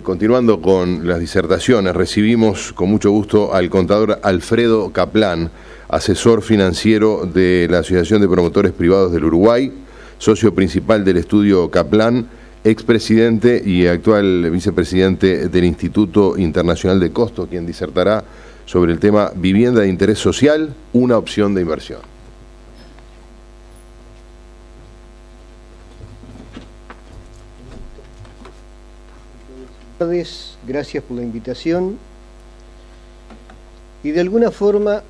Continuando con las disertaciones, recibimos con mucho gusto al contador Alfredo Kaplan, asesor financiero de la Asociación de Promotores Privados del Uruguay, socio principal del estudio Kaplan, expresidente y actual vicepresidente del Instituto Internacional de Costo, quien disertará sobre el tema vivienda de interés social, una opción de inversión. Gracias por la invitación y de alguna forma,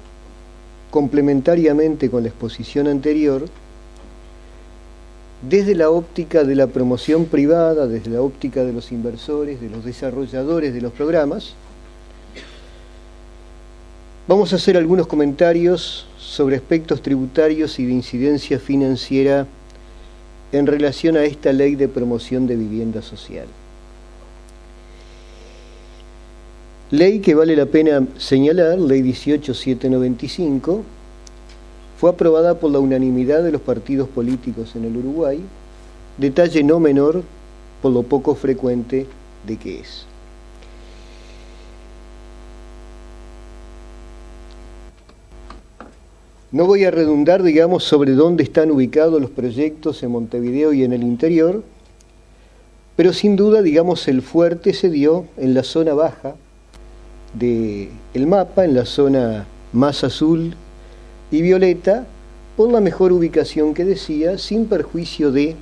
complementariamente con la exposición anterior, desde la óptica de la promoción privada, desde la óptica de los inversores, de los desarrolladores de los programas, vamos a hacer algunos comentarios sobre aspectos tributarios y de incidencia financiera en relación a esta ley de promoción de vivienda social. Ley que vale la pena señalar, Ley 18.795, fue aprobada por la unanimidad de los partidos políticos en el Uruguay, detalle no menor por lo poco frecuente de que es. No voy a redundar, digamos, sobre dónde están ubicados los proyectos en Montevideo y en el interior, pero sin duda, digamos, el fuerte se dio en la zona baja del mapa, en la zona más azul y violeta, por la mejor ubicación que decía, sin perjuicio de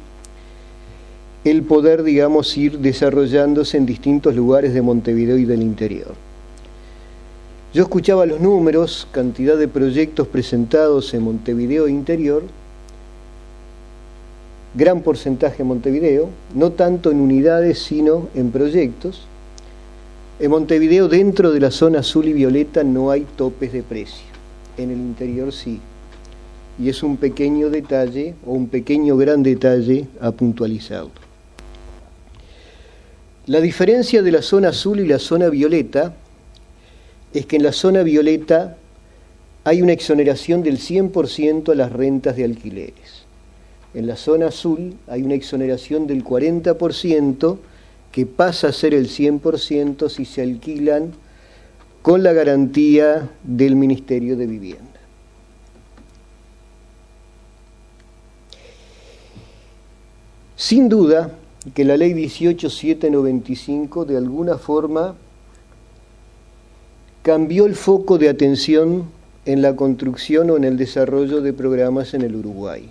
el poder, digamos, ir desarrollándose en distintos lugares de Montevideo y del interior. Yo escuchaba los números, cantidad de proyectos presentados en Montevideo e interior, gran porcentaje en Montevideo, no tanto en unidades, sino en proyectos. En Montevideo, dentro de la zona azul y violeta, no hay topes de precio. En el interior sí. Y es un pequeño detalle, o un pequeño gran detalle, a puntualizarlo. La diferencia de la zona azul y la zona violeta es que en la zona violeta hay una exoneración del 100% a las rentas de alquileres. En la zona azul hay una exoneración del 40%, que pasa a ser el 100% si se alquilan con la garantía del Ministerio de Vivienda. Sin duda que la Ley 18.795 de alguna forma cambió el foco de atención en la construcción o en el desarrollo de programas en el Uruguay.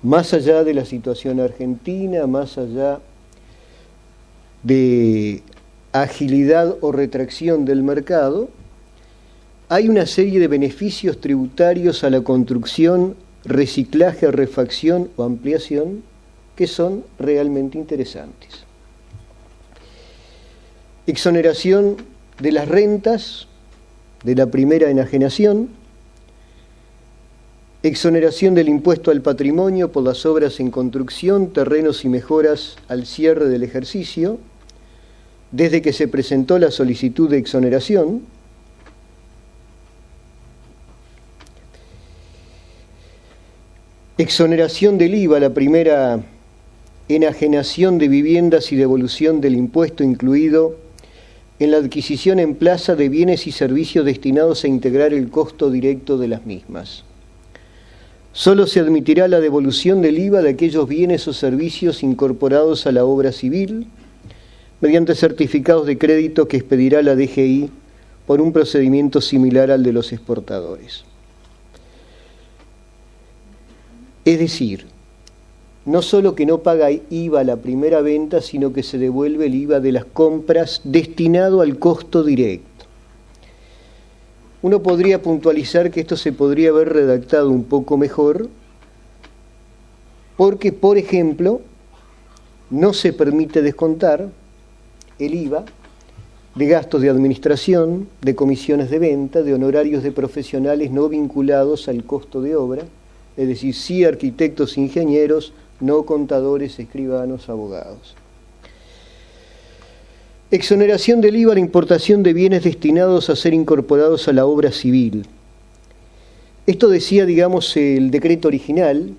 Más allá de la situación argentina, más allá de agilidad o retracción del mercado, hay una serie de beneficios tributarios a la construcción, reciclaje, refacción o ampliación que son realmente interesantes. Exoneración de las rentas de la primera enajenación, exoneración del impuesto al patrimonio por las obras en construcción, terrenos y mejoras al cierre del ejercicio, desde que se presentó la solicitud de exoneración. Exoneración del IVA, la primera enajenación de viviendas y devolución del impuesto incluido en la adquisición en plaza de bienes y servicios destinados a integrar el costo directo de las mismas. Solo se admitirá la devolución del IVA de aquellos bienes o servicios incorporados a la obra civil mediante certificados de crédito que expedirá la DGI por un procedimiento similar al de los exportadores. Es decir, no solo que no paga IVA a la primera venta, sino que se devuelve el IVA de las compras destinado al costo directo. Uno podría puntualizar que esto se podría haber redactado un poco mejor, porque, por ejemplo, no se permite descontar el IVA de gastos de administración, de comisiones de venta, de honorarios de profesionales no vinculados al costo de obra, es decir, sí arquitectos, ingenieros, no contadores, escribanos, abogados. Exoneración del IVA a la importación de bienes destinados a ser incorporados a la obra civil. Esto decía, digamos, el decreto original,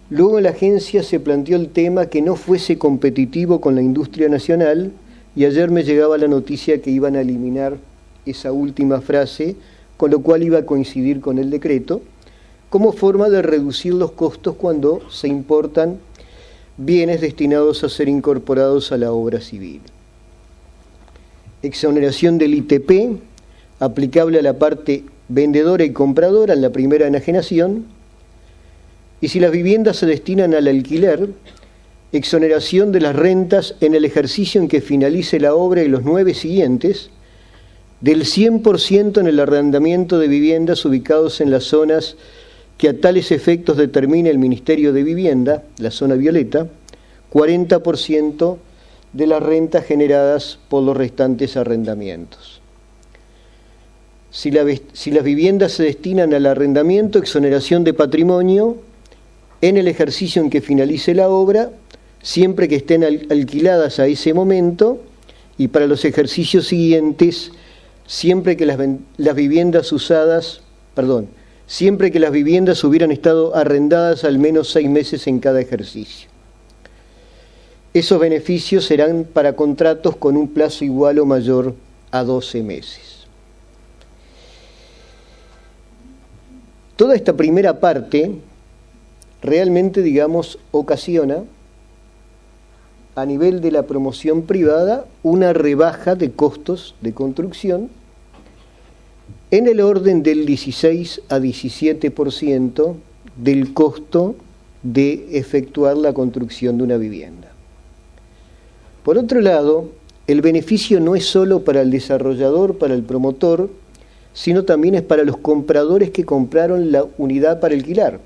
Luego en la agencia se planteó el tema que no fuese competitivo con la industria nacional, y ayer me llegaba la noticia que iban a eliminar esa última frase, con lo cual iba a coincidir con el decreto, como forma de reducir los costos cuando se importan bienes destinados a ser incorporados a la obra civil. Exoneración del ITP, aplicable a la parte vendedora y compradora en la primera enajenación, y si las viviendas se destinan al alquiler, exoneración de las rentas en el ejercicio en que finalice la obra y los 9 siguientes, del 100% en el arrendamiento de viviendas ubicados en las zonas que a tales efectos determine el Ministerio de Vivienda, la zona violeta, 40% de las rentas generadas por los restantes arrendamientos. Si las viviendas se destinan al arrendamiento, exoneración de patrimonio en el ejercicio en que finalice la obra, siempre que estén alquiladas a ese momento, y para los ejercicios siguientes, siempre que las viviendas hubieran estado arrendadas al menos 6 meses en cada ejercicio. Esos beneficios serán para contratos con un plazo igual o mayor a 12 meses. Toda esta primera parte realmente, ocasiona a nivel de la promoción privada una rebaja de costos de construcción en el orden del 16 a 17% del costo de efectuar la construcción de una vivienda. Por otro lado, el beneficio no es solo para el desarrollador, para el promotor, sino también es para los compradores que compraron la unidad para alquilar.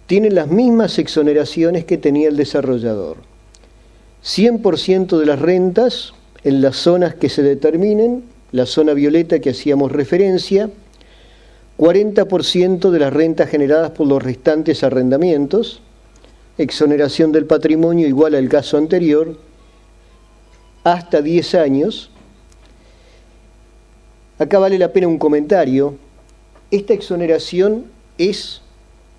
Tienen las mismas exoneraciones que tenía el desarrollador. 100% de las rentas en las zonas que se determinen, la zona violeta que hacíamos referencia, 40% de las rentas generadas por los restantes arrendamientos, exoneración del patrimonio igual al caso anterior, hasta 10 años. Acá vale la pena un comentario. Esta exoneración es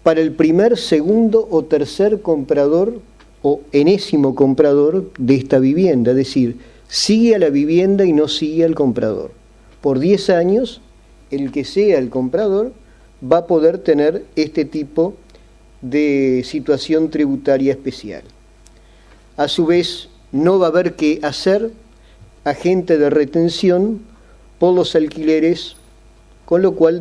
para el primer, segundo o tercer comprador o enésimo comprador de esta vivienda, es decir, sigue a la vivienda y no sigue al comprador. Por 10 años, el que sea el comprador va a poder tener este tipo de situación tributaria especial. A su vez, no va a haber que hacer agente de retención por los alquileres, con lo cual,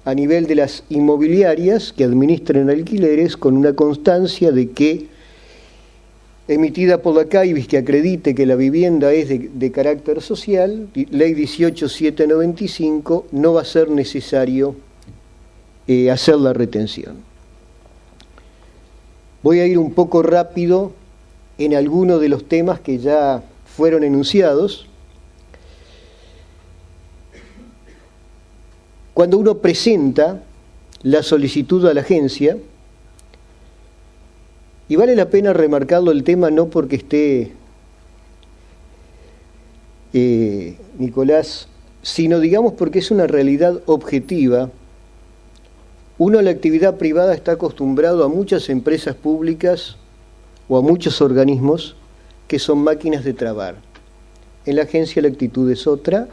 a nivel de las inmobiliarias que administran alquileres, con una constancia de que, emitida por la CAIBIS, que acredite que la vivienda es de carácter social, ley 18795, no va a ser necesario hacer la retención. Voy a ir un poco rápido en algunos de los temas que ya fueron enunciados. Cuando uno presenta la solicitud a la agencia, y vale la pena remarcarlo el tema no porque esté Nicolás, sino porque es una realidad objetiva. Uno en la actividad privada está acostumbrado a muchas empresas públicas o a muchos organismos que son máquinas de trabar. En la agencia la actitud es otra.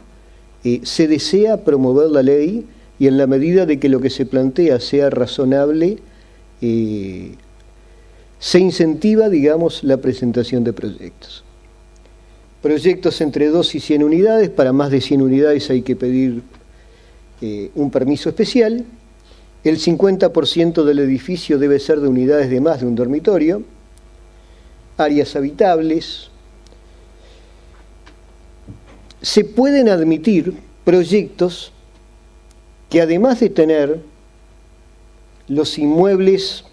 Se desea promover la ley y en la medida de que lo que se plantea sea razonable, se incentiva, la presentación de proyectos. Proyectos entre 2 y 100 unidades, para más de 100 unidades hay que pedir un permiso especial. El 50% del edificio debe ser de unidades de más de un dormitorio, áreas habitables. Se pueden admitir proyectos que además de tener los inmuebles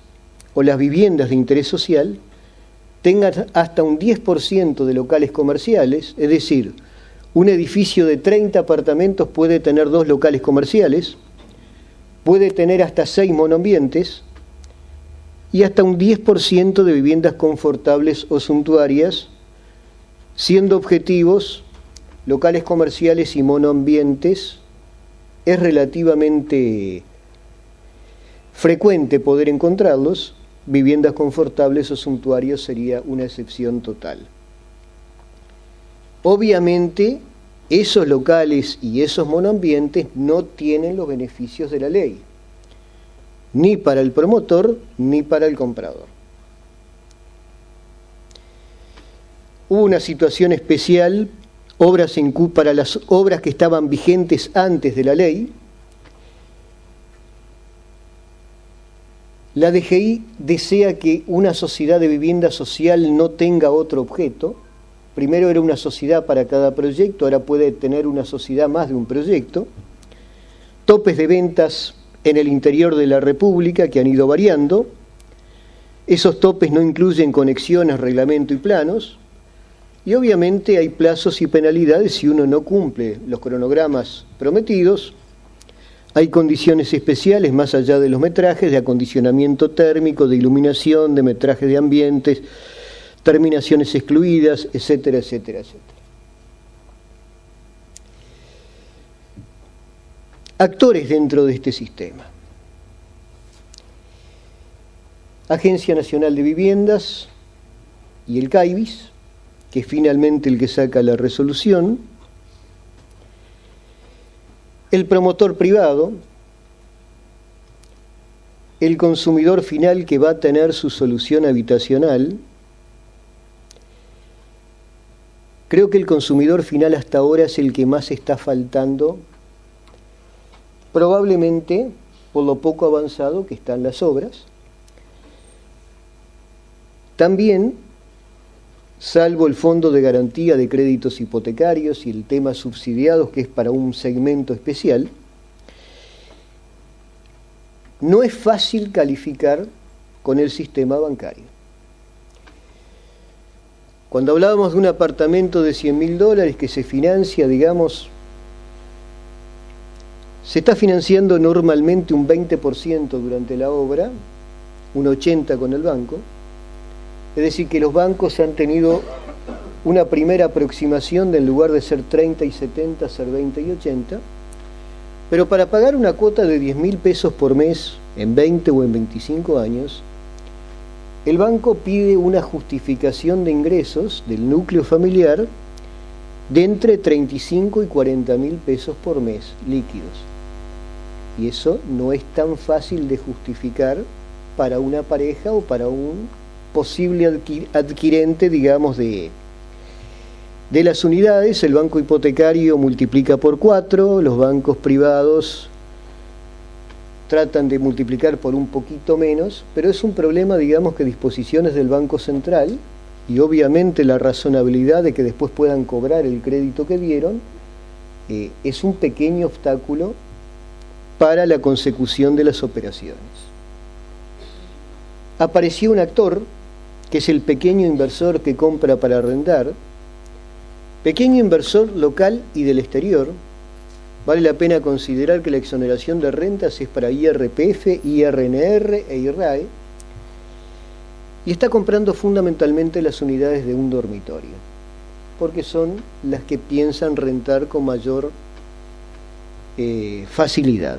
o las viviendas de interés social, tengan hasta un 10% de locales comerciales, es decir, un edificio de 30 apartamentos puede tener 2 locales comerciales, puede tener hasta 6 monoambientes y hasta un 10% de viviendas confortables o suntuarias, siendo objetivos locales comerciales y monoambientes. Es relativamente frecuente poder encontrarlos, viviendas confortables o suntuarios sería una excepción total. Obviamente, esos locales y esos monoambientes no tienen los beneficios de la ley, ni para el promotor ni para el comprador. Hubo una situación especial para las obras que estaban vigentes antes de la ley. La DGI desea que una sociedad de vivienda social no tenga otro objeto. Primero era una sociedad para cada proyecto, ahora puede tener una sociedad más de un proyecto. Topes de ventas en el interior de la República que han ido variando. Esos topes no incluyen conexiones, reglamento y planos. Y obviamente hay plazos y penalidades si uno no cumple los cronogramas prometidos. Hay condiciones especiales más allá de los metrajes, de acondicionamiento térmico, de iluminación, de metrajes de ambientes, terminaciones excluidas, etcétera, etcétera, etcétera. Actores dentro de este sistema. Agencia Nacional de Viviendas y el CAIVIS, que es finalmente el que saca la resolución. El promotor privado, el consumidor final que va a tener su solución habitacional. Creo que el consumidor final hasta ahora es el que más está faltando, probablemente por lo poco avanzado que están las obras. También, salvo el Fondo de Garantía de Créditos Hipotecarios y el tema subsidiados, que es para un segmento especial, no es fácil calificar con el sistema bancario. Cuando hablábamos de un apartamento de $100.000 que se financia, digamos, se está financiando normalmente un 20% durante la obra, un 80% con el banco. Es decir, que los bancos han tenido una primera aproximación de en lugar de ser 30 y 70, ser 20 y 80. Pero para pagar una cuota de 10.000 pesos por mes en 20 o en 25 años, el banco pide una justificación de ingresos del núcleo familiar de entre 35 y 40.000 pesos por mes líquidos. Y eso no es tan fácil de justificar para una pareja o para un posible adquirente, digamos, de las unidades. El banco hipotecario multiplica por 4, los bancos privados tratan de multiplicar por un poquito menos, pero es un problema, digamos, que disposiciones del Banco Central y obviamente la razonabilidad de que después puedan cobrar el crédito que dieron es un pequeño obstáculo para la consecución de las operaciones. Apareció un actor que es el pequeño inversor que compra para arrendar, pequeño inversor local y del exterior. Vale la pena considerar que la exoneración de rentas es para IRPF, IRNR e IRAE, y está comprando fundamentalmente las unidades de un dormitorio, porque son las que piensan rentar con mayor facilidad.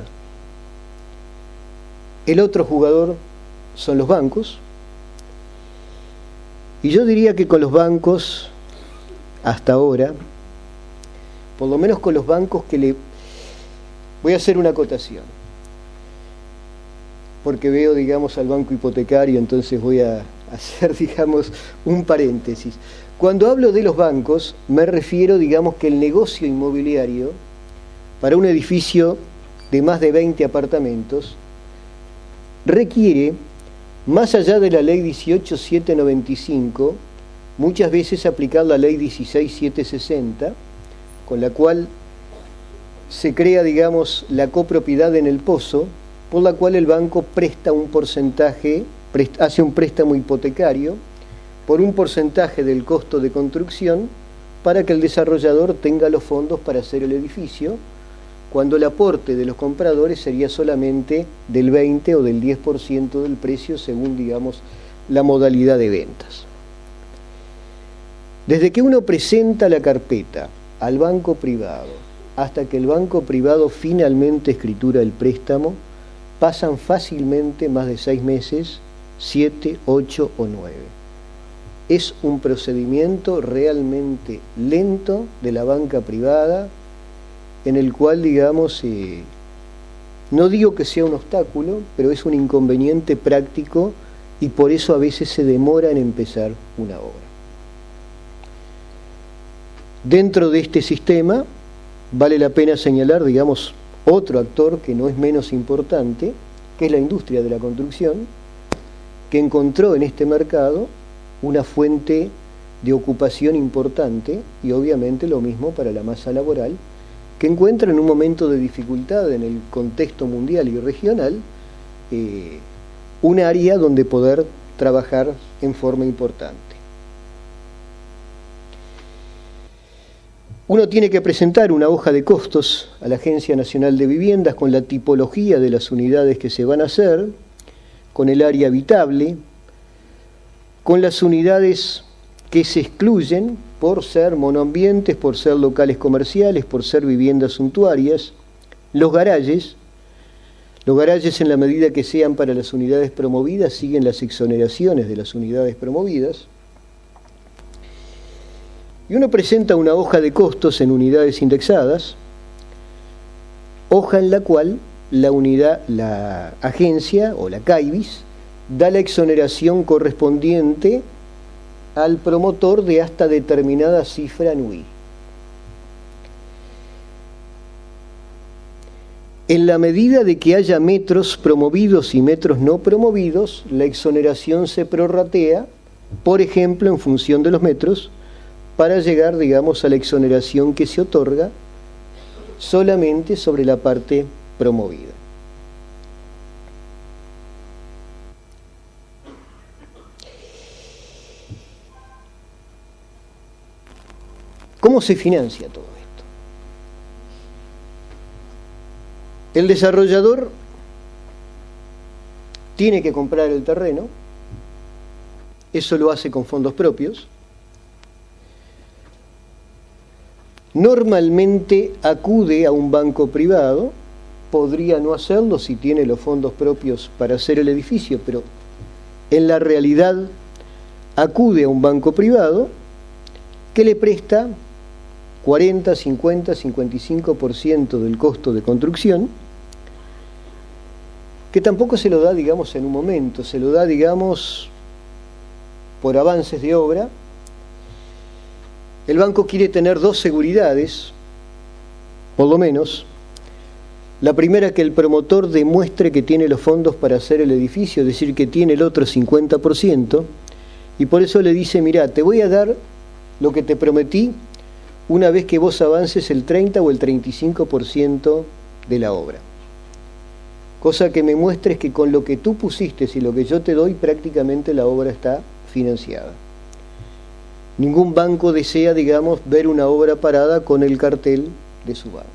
El otro jugador son los bancos, y yo diría que con los bancos, hasta ahora, por lo menos con los bancos voy a hacer una acotación, porque veo, digamos, al banco hipotecario, entonces voy a hacer, digamos, un paréntesis. Cuando hablo de los bancos, me refiero, digamos, que el negocio inmobiliario, para un edificio de más de 20 apartamentos, requiere, más allá de la ley 18.795, muchas veces aplicar la ley 16.760, con la cual se crea, digamos, la copropiedad en el pozo, por la cual el banco presta un porcentaje, hace un préstamo hipotecario por un porcentaje del costo de construcción para que el desarrollador tenga los fondos para hacer el edificio, cuando el aporte de los compradores sería solamente del 20 o del 10% del precio según, digamos, la modalidad de ventas. Desde que uno presenta la carpeta al banco privado hasta que el banco privado finalmente escritura el préstamo, pasan fácilmente más de 6 meses, 7, 8 o 9. Es un procedimiento realmente lento de la banca privada, en el cual, digamos, no digo que sea un obstáculo, pero es un inconveniente práctico y por eso a veces se demora en empezar una obra. Dentro de este sistema, vale la pena señalar, digamos, otro actor que no es menos importante, que es la industria de la construcción, que encontró en este mercado una fuente de ocupación importante y obviamente lo mismo para la masa laboral, que encuentra en un momento de dificultad en el contexto mundial y regional un área donde poder trabajar en forma importante. Uno tiene que presentar una hoja de costos a la Agencia Nacional de Viviendas con la tipología de las unidades que se van a hacer, con el área habitable, con las unidades que se excluyen por ser monoambientes, por ser locales comerciales, por ser viviendas suntuarias, los garajes en la medida que sean para las unidades promovidas siguen las exoneraciones de las unidades promovidas. Y uno presenta una hoja de costos en unidades indexadas, hoja en la cual la agencia o la CAIBIS da la exoneración correspondiente al promotor de hasta determinada cifra NUI. En la medida de que haya metros promovidos y metros no promovidos, la exoneración se prorratea, por ejemplo, en función de los metros, para llegar, digamos, a la exoneración que se otorga solamente sobre la parte promovida. ¿Cómo se financia todo esto? El desarrollador tiene que comprar el terreno, eso lo hace con fondos propios. Normalmente acude a un banco privado, podría no hacerlo si tiene los fondos propios para hacer el edificio, pero en la realidad acude a un banco privado que le presta 40, 50, 55% del costo de construcción, que tampoco se lo da, digamos, en un momento, se lo da, digamos, por avances de obra. El banco quiere tener dos seguridades, por lo menos. La primera, que el promotor demuestre que tiene los fondos para hacer el edificio, es decir, que tiene el otro 50%, y por eso le dice, mirá, te voy a dar lo que te prometí una vez que vos avances el 30 o el 35% de la obra. Cosa que me muestres que con lo que tú pusiste y lo que yo te doy, prácticamente la obra está financiada. Ningún banco desea, digamos, ver una obra parada con el cartel de su banco.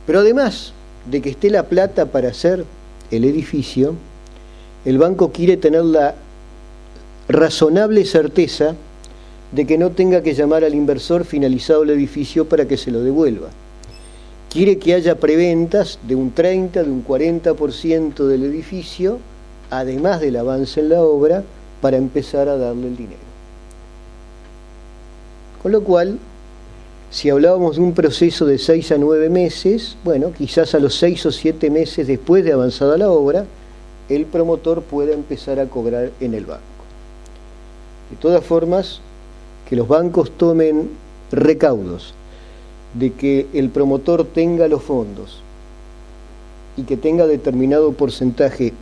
Pero además de que esté la plata para hacer el edificio, el banco quiere tener la razonable certeza de que no tenga que llamar al inversor finalizado el edificio para que se lo devuelva. Quiere que haya preventas de un 30, de un 40% del edificio, además del avance en la obra, para empezar a darle el dinero. Con lo cual, si hablábamos de un proceso de 6 a 9 meses, bueno, quizás a los 6 o 7 meses después de avanzada la obra, el promotor pueda empezar a cobrar en el banco. De todas formas, que los bancos tomen recaudos de que el promotor tenga los fondos y que tenga determinado porcentaje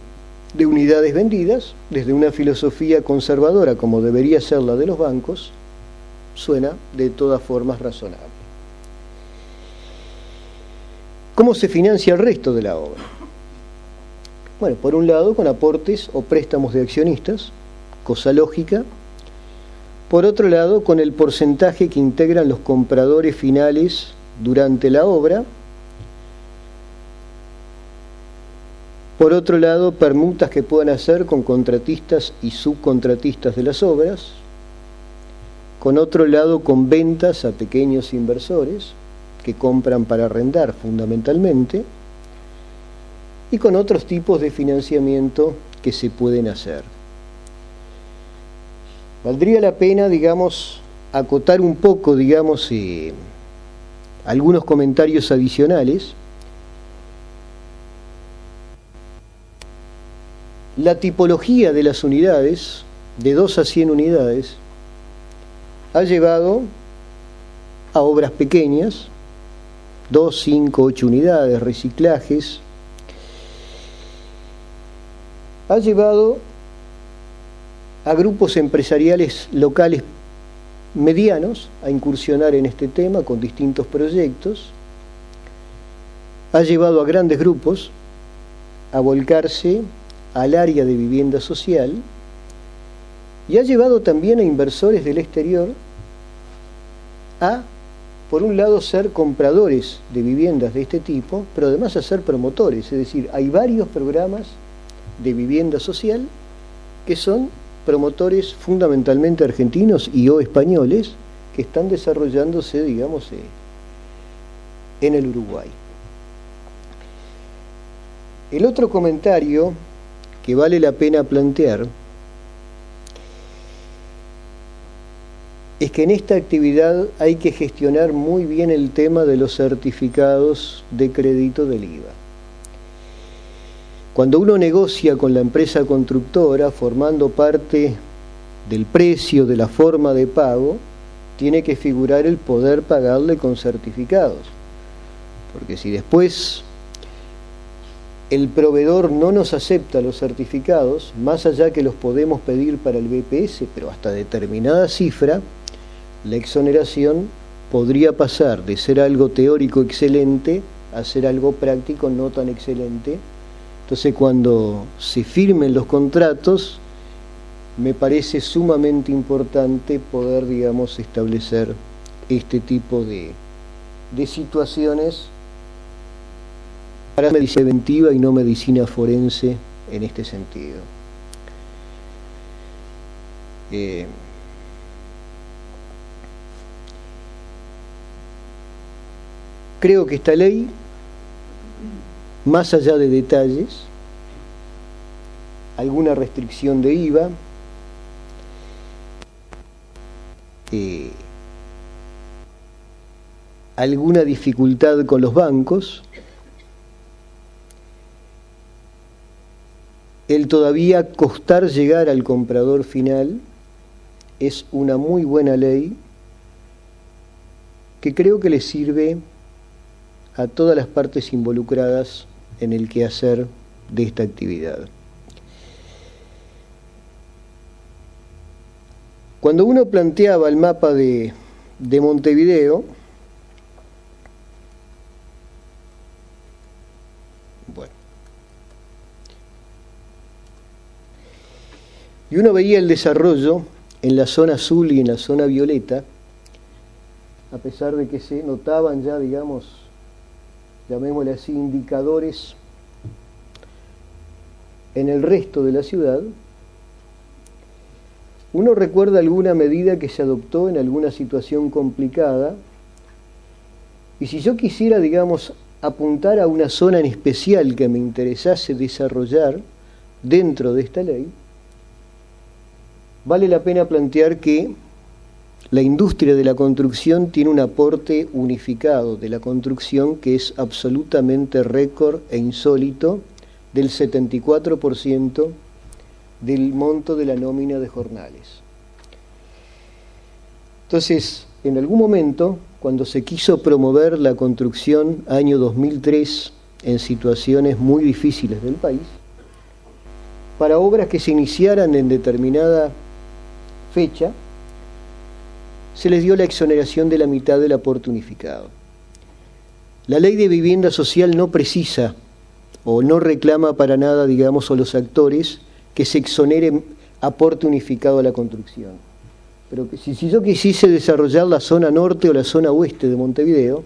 de unidades vendidas, desde una filosofía conservadora como debería ser la de los bancos, suena de todas formas razonable. ¿Cómo se financia el resto de la obra? Bueno, por un lado con aportes o préstamos de accionistas, cosa lógica. Por otro lado, con el porcentaje que integran los compradores finales durante la obra. Por otro lado, permutas que puedan hacer con contratistas y subcontratistas de las obras. Con otro lado, con ventas a pequeños inversores que compran para arrendar fundamentalmente. y con otros tipos de financiamiento que se pueden hacer. Valdría la pena, digamos, acotar un poco, digamos, algunos comentarios adicionales. La tipología de las unidades, de 2 a 100 unidades, ha llevado a obras pequeñas, 2, 5, 8 unidades, reciclajes. Ha llevado a grupos empresariales locales medianos a incursionar en este tema con distintos proyectos. Ha llevado a grandes grupos a volcarse al área de vivienda social y ha llevado también a inversores del exterior a, por un lado, ser compradores de viviendas de este tipo, pero además a ser promotores. Es decir, hay varios programas de vivienda social que son promotores fundamentalmente argentinos y o españoles que están desarrollándose, digamos, en el Uruguay. El otro comentario que vale la pena plantear es que en esta actividad hay que gestionar muy bien el tema de los certificados de crédito del IVA. Cuando uno negocia con la empresa constructora, formando parte del precio, de la forma de pago, tiene que figurar el poder pagarle con certificados. Porque si después el proveedor no nos acepta los certificados, más allá que los podemos pedir para el BPS, pero hasta determinada cifra, la exoneración podría pasar de ser algo teórico excelente a ser algo práctico no tan excelente. Entonces, cuando se firmen los contratos, me parece sumamente importante poder, digamos, establecer este tipo de situaciones para medicina preventiva y no medicina forense en este sentido. Creo que esta ley, más allá de detalles, alguna restricción de IVA, alguna dificultad con los bancos, el todavía costar llegar al comprador final, es una muy buena ley que creo que le sirve a todas las partes involucradas en el quehacer de esta actividad. Cuando uno planteaba el mapa de Montevideo, y uno veía el desarrollo en la zona azul y en la zona violeta, a pesar de que se notaban ya, digamos, llamémosle así, indicadores en el resto de la ciudad, uno recuerda alguna medida que se adoptó en alguna situación complicada, y si yo quisiera, digamos, apuntar a una zona en especial que me interesase desarrollar dentro de esta ley, vale la pena plantear que la industria de la construcción tiene un aporte unificado de la construcción que es absolutamente récord e insólito, del 74% del monto de la nómina de jornales. Entonces, en algún momento, cuando se quiso promover la construcción, año 2003, en situaciones muy difíciles del país, para obras que se iniciaran en determinada fecha, se les dio la exoneración de la mitad del aporte unificado. La ley de vivienda social no precisa o no reclama para nada, digamos, a los actores que se exonere aporte unificado a la construcción. Pero que si yo quisiese desarrollar la zona norte o la zona oeste de Montevideo,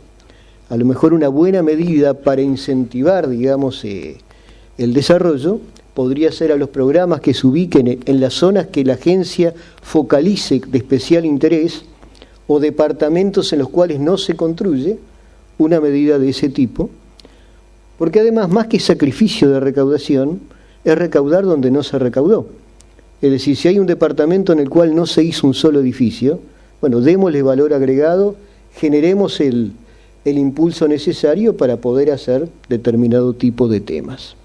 a lo mejor una buena medida para incentivar, digamos, el desarrollo podría ser a los programas que se ubiquen en las zonas que la agencia focalice de especial interés o departamentos en los cuales no se construye, una medida de ese tipo, Porque además, más que sacrificio de recaudación, es recaudar donde no se recaudó. Es decir, si hay un departamento en el cual no se hizo un solo edificio, bueno, démosle valor agregado, generemos el impulso necesario para poder hacer determinado tipo de temas.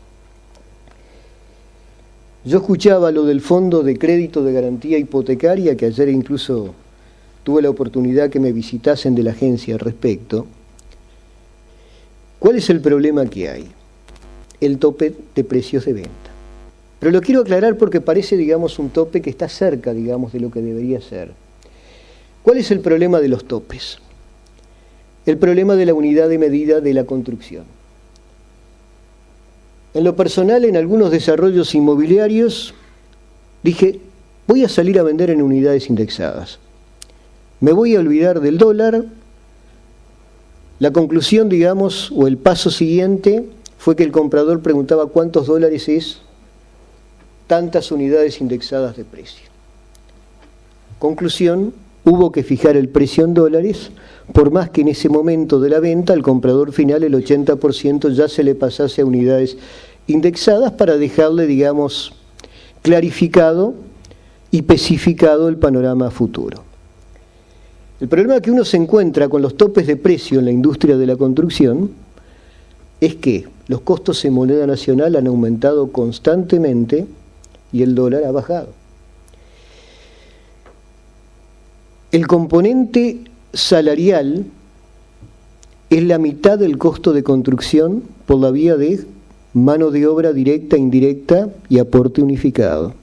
Yo escuchaba lo del Fondo de Crédito de Garantía Hipotecaria, que ayer incluso tuve la oportunidad que me visitasen de la agencia al respecto. ¿Cuál es el problema que hay? El tope de precios de venta. Pero lo quiero aclarar porque parece, digamos, un tope que está cerca, digamos, de lo que debería ser. ¿Cuál es el problema de los topes? El problema de la unidad de medida de la construcción. En lo personal, en algunos desarrollos inmobiliarios, dije, voy a salir a vender en unidades indexadas. Me voy a olvidar del dólar. La conclusión, digamos, o el paso siguiente fue que el comprador preguntaba cuántos dólares es tantas unidades indexadas de precio. Conclusión, hubo que fijar el precio en dólares, por más que en ese momento de la venta al comprador final el 80% ya se le pasase a unidades indexadas para dejarle, digamos, clarificado y especificado el panorama futuro. El problema que uno se encuentra con los topes de precio en la industria de la construcción es que los costos en moneda nacional han aumentado constantemente y el dólar ha bajado. El componente salarial es la mitad del costo de construcción por la vía de mano de obra directa, indirecta y aporte unificado.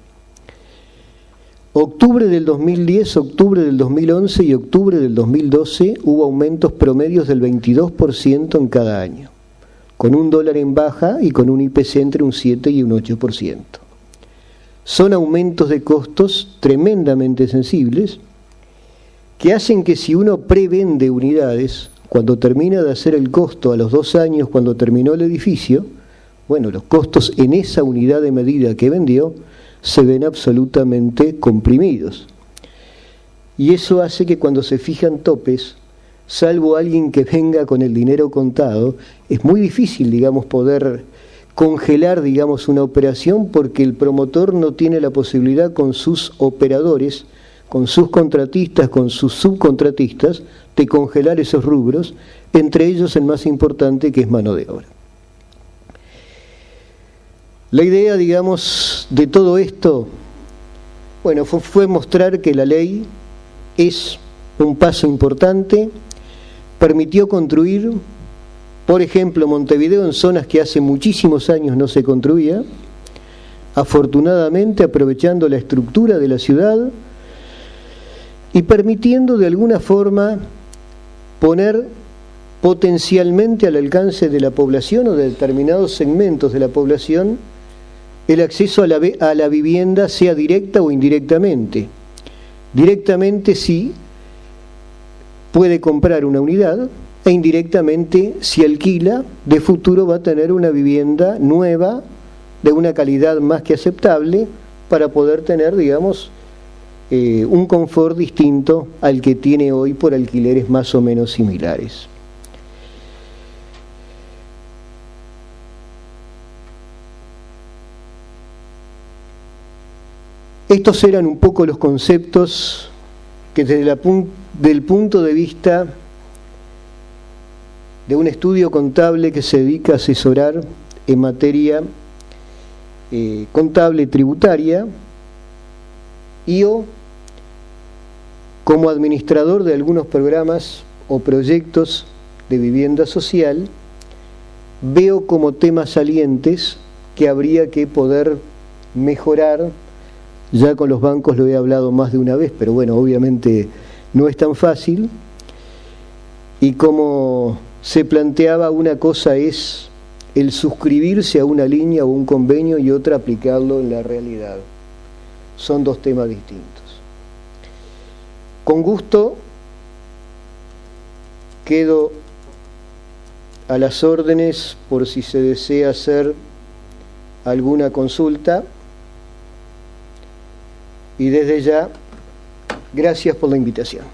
Octubre del 2010, octubre del 2011 y octubre del 2012 hubo aumentos promedios del 22% en cada año, con un dólar en baja y con un IPC entre un 7 y un 8%. Son aumentos de costos tremendamente sensibles que hacen que si uno prevende unidades, cuando termina de hacer el costo a los 2 años, cuando terminó el edificio, bueno, los costos en esa unidad de medida que vendió se ven absolutamente comprimidos. Y eso hace que cuando se fijan topes, salvo alguien que venga con el dinero contado, es muy difícil, digamos, poder congelar, digamos, una operación porque el promotor no tiene la posibilidad con sus operadores, con sus contratistas, con sus subcontratistas, de congelar esos rubros, entre ellos el más importante que es mano de obra. La idea, digamos, de todo esto, bueno, fue mostrar que la ley es un paso importante, permitió construir, por ejemplo, Montevideo en zonas que hace muchísimos años no se construía, afortunadamente aprovechando la estructura de la ciudad y permitiendo de alguna forma poner potencialmente al alcance de la población o de determinados segmentos de la población el acceso a la vivienda, sea directa o indirectamente. Directamente sí puede comprar una unidad e indirectamente si alquila, de futuro va a tener una vivienda nueva de una calidad más que aceptable para poder tener, digamos, un confort distinto al que tiene hoy por alquileres más o menos similares. Estos eran un poco los conceptos que desde del punto de vista de un estudio contable que se dedica a asesorar en materia contable tributaria y o como administrador de algunos programas o proyectos de vivienda social, veo como temas salientes que habría que poder mejorar. Ya con los bancos lo he hablado más de una vez, pero bueno, obviamente no es tan fácil. Y como se planteaba, una cosa es el suscribirse a una línea o un convenio y otra aplicarlo en la realidad. Son dos temas distintos. Con gusto quedo a las órdenes por si se desea hacer alguna consulta. Y desde ya, gracias por la invitación.